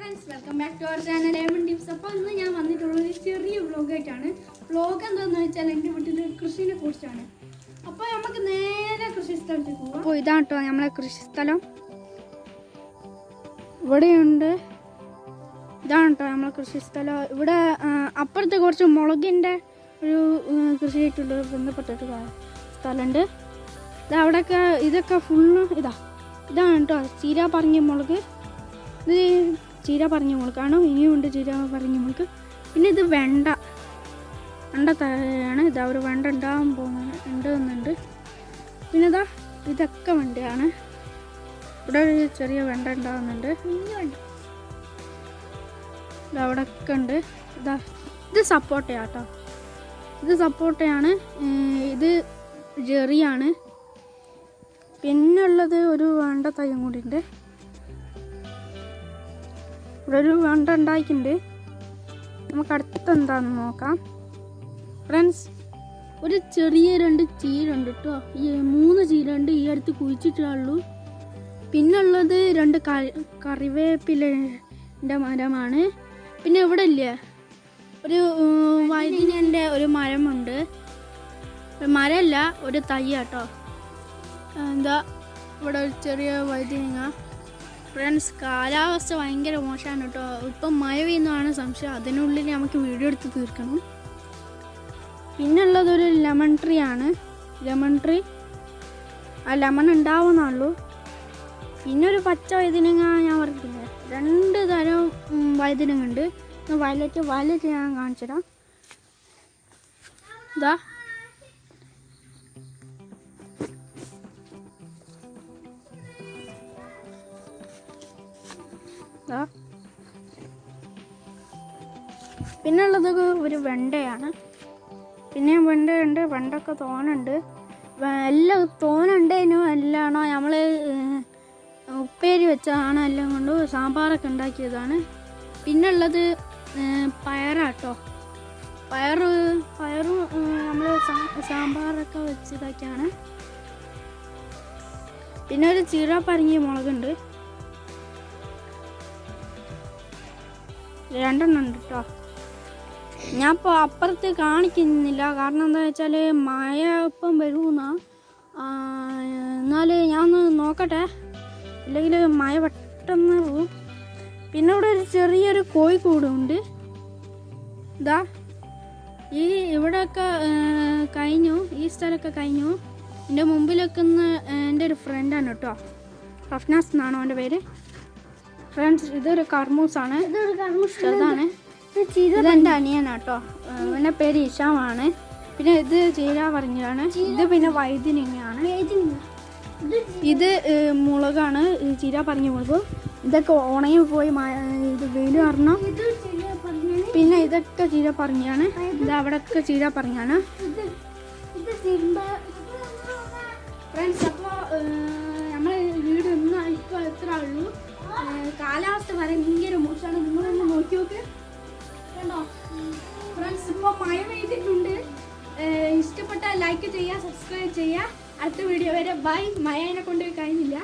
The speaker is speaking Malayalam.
Friends, welcome back to our channel diamond tips. അപ്പോൾ ഇന്ന് ഞാൻ വന്നിട്ടുള്ളൊരു ചെറിയ വ്ലോഗായിട്ടാണ്. വ്ലോഗ് എന്താണെന്ന് വെച്ചാൽ എൻ്റെ വീട്ടിലെ കൃഷിനെ കുറിച്ചാണ്. അപ്പോൾ നമുക്ക് നേരെ കൃഷി സ്ഥലത്തേക്ക് പോകാം. അപ്പോൾ ഇതാണ് കേട്ടോ നമ്മളെ കൃഷിസ്ഥലം. ഇവിടെയുണ്ട്. ഇതാണ് കേട്ടോ നമ്മളെ കൃഷിസ്ഥലം. ഇവിടെ അപ്പുറത്തെ കുറച്ച് മുളകിൻ്റെ ഒരു കൃഷിയായിട്ടുള്ള ബന്ധപ്പെട്ടിട്ട് സ്ഥലമുണ്ട്. അവിടെയൊക്കെ ഇതൊക്കെ ഫുള്ള് ഇതാണ് കേട്ടോ ചീര പറങ്ങിയ മുളക്. ഇത് ചീര പറങ്ങിയ മുളകാണ്. ഇനിയുണ്ട് ചീര പറങ്ങിയ മുളക്. പിന്നെ ഇത് വെണ്ട തയാണ്. ഇതാ ഒരു വെണ്ട ഉണ്ടാകുന്നുണ്ട്. പിന്നെ ഇതൊക്കെ വെണ്ടയാണ്. ഇവിടെ ഒരു ചെറിയ വെണ്ട ഉണ്ടാകുന്നുണ്ട്. ഇതവിടെയൊക്കെ ഉണ്ട്. ഇത് സപ്പോട്ടയാട്ടോ. ഇത് സപ്പോട്ടയാണ്. ഇത് ജെറിയാണ്. പിന്നുള്ളത് ഒരു വെണ്ട തൈയും കൂടി ഉണ്ട്. ഇവിടെ ഒരു വെണ്ട ഉണ്ടാക്കിയിട്ടുണ്ട്. നമുക്ക് അടുത്ത് എന്താണെന്ന് നോക്കാം. ഫ്രണ്ട്സ്, ഒരു ചെറിയ 2 ചീര ഉണ്ട് കേട്ടോ. ഈ 3 ചീര ഉണ്ട് ഈ അടുത്ത് കുഴിച്ചിട്ടുള്ളൂ. പിന്നുള്ളത് 2 കറിവേപ്പിലൻ്റെ മരമാണ്. പിന്നെ ഇവിടെ ഇല്ലേ ഒരു വൈദ്യുതിൻ്റെ ഒരു മരമുണ്ട്. മരമല്ല, ഒരു തയ്യാട്ടോ. ഇവിടെ ഒരു ചെറിയ വൈദ്യുതിങ്ങ. ഫ്രണ്ട്സ്, കാലാവസ്ഥ ഭയങ്കര മോശമാണ് കേട്ടോ. ഇപ്പം മഴ പെയ്യുന്നതാണ് സംശയം. അതിനുള്ളിൽ നമുക്ക് വീഡിയോ എടുത്ത് തീർക്കണം. പിന്നുള്ളതൊരു ലെമൺ ട്രീ ആണ്. ആ ലെമൺ ഉണ്ടാവുന്നുള്ളൂ. പിന്നെ ഒരു പച്ച വഴുതനങ്ങ ഞാൻ പറഞ്ഞില്ലേ, 2 തരം വഴുതനങ്ങ ഉണ്ട്. വയലറ്റ് ഞാൻ കാണിച്ചുതരാം. പിന്നുള്ളത് ഒരു വെണ്ടയാണ്. പിന്നെ വെണ്ടയുണ്ട്. വെണ്ടൊക്കെ തോനുണ്ട്. എല്ലാം തോനുണ്ടേനും എല്ലാണോ നമ്മൾ ഉപ്പേരി വെച്ചതാണ്. എല്ലാം കൊണ്ട് സാമ്പാറൊക്കെ ഉണ്ടാക്കിയതാണ്. പിന്നുള്ളത് പയറാട്ടോ. പയറും നമ്മൾ സാമ്പാറൊക്കെ വെച്ചതൊക്കെയാണ്. പിന്നെ ഒരു ചീര പറങ്ങിയ മുളകുണ്ട്. 2 എണ്ണം ഉണ്ട് കേട്ടോ. ഞാൻ ഇപ്പോൾ അപ്പുറത്ത് കാണിക്കുന്നില്ല. കാരണം എന്താ വെച്ചാൽ മഴ ഇപ്പം വരുമെന്നാ. എന്നാൽ ഞാൻ ഒന്ന് നോക്കട്ടെ, അല്ലെങ്കിൽ മഴ പെട്ടെന്ന് പോവും. പിന്നെ ഇവിടെ ഒരു ചെറിയൊരു കോഴിക്കൂടുണ്ട്. ഇവിടെയൊക്കെ കഴിഞ്ഞു. ഈ സ്ഥലമൊക്കെ കഴിഞ്ഞു. എൻ്റെ മുമ്പിലൊക്കെ എൻ്റെ ഒരു ഫ്രണ്ടാണ് കേട്ടോ. റഫ്നാസ് എന്നാണോ അവൻ്റെ പേര്. ഫ്രണ്ട്സ്, ഇതൊരു കർമൂസാണ്. ചെറുതാണ്. ഇതെൻ്റെ അനിയനാട്ടോ. അവൻ്റെ പേര് ഇഷാമാണ്. പിന്നെ ഇത് ചീര പറഞ്ഞാണ്. ഇത് പിന്നെ വൈദ്യുതിയാണ്. ഇത് മുളകാണ്, ചീര പറഞ്ഞ മുളക്. ഇതൊക്കെ ഉണങ്ങി പോയി ഇത് വെയിൽ കാരണം. പിന്നെ ഇതൊക്കെ ചീര പറഞ്ഞാണ്. ഇത് അവിടെയൊക്കെ ചീര പറഞ്ഞാണ്. ഫ്രണ്ട്സ്, അപ്പോൾ നമ്മൾ വീട് ഇന്ന് ഇപ്പോൾ എത്ര ഉള്ളൂ. കാലാവസ്ഥ ഭയങ്കര മോശമാണ്. നിങ്ങളൊന്ന് നോക്കി നോക്ക് കണ്ടോ ഫ്രണ്ട്സ്. ഇപ്പോൾ മഴ പെയ്തിട്ടുണ്ട്. ഇഷ്ടപ്പെട്ട ലൈക്ക് ചെയ്യുക, സബ്സ്ക്രൈബ് ചെയ്യുക. അടുത്ത വീഡിയോ വരെ ബൈ. മഴ അതിനെ കൊണ്ട് കഴിഞ്ഞില്ല.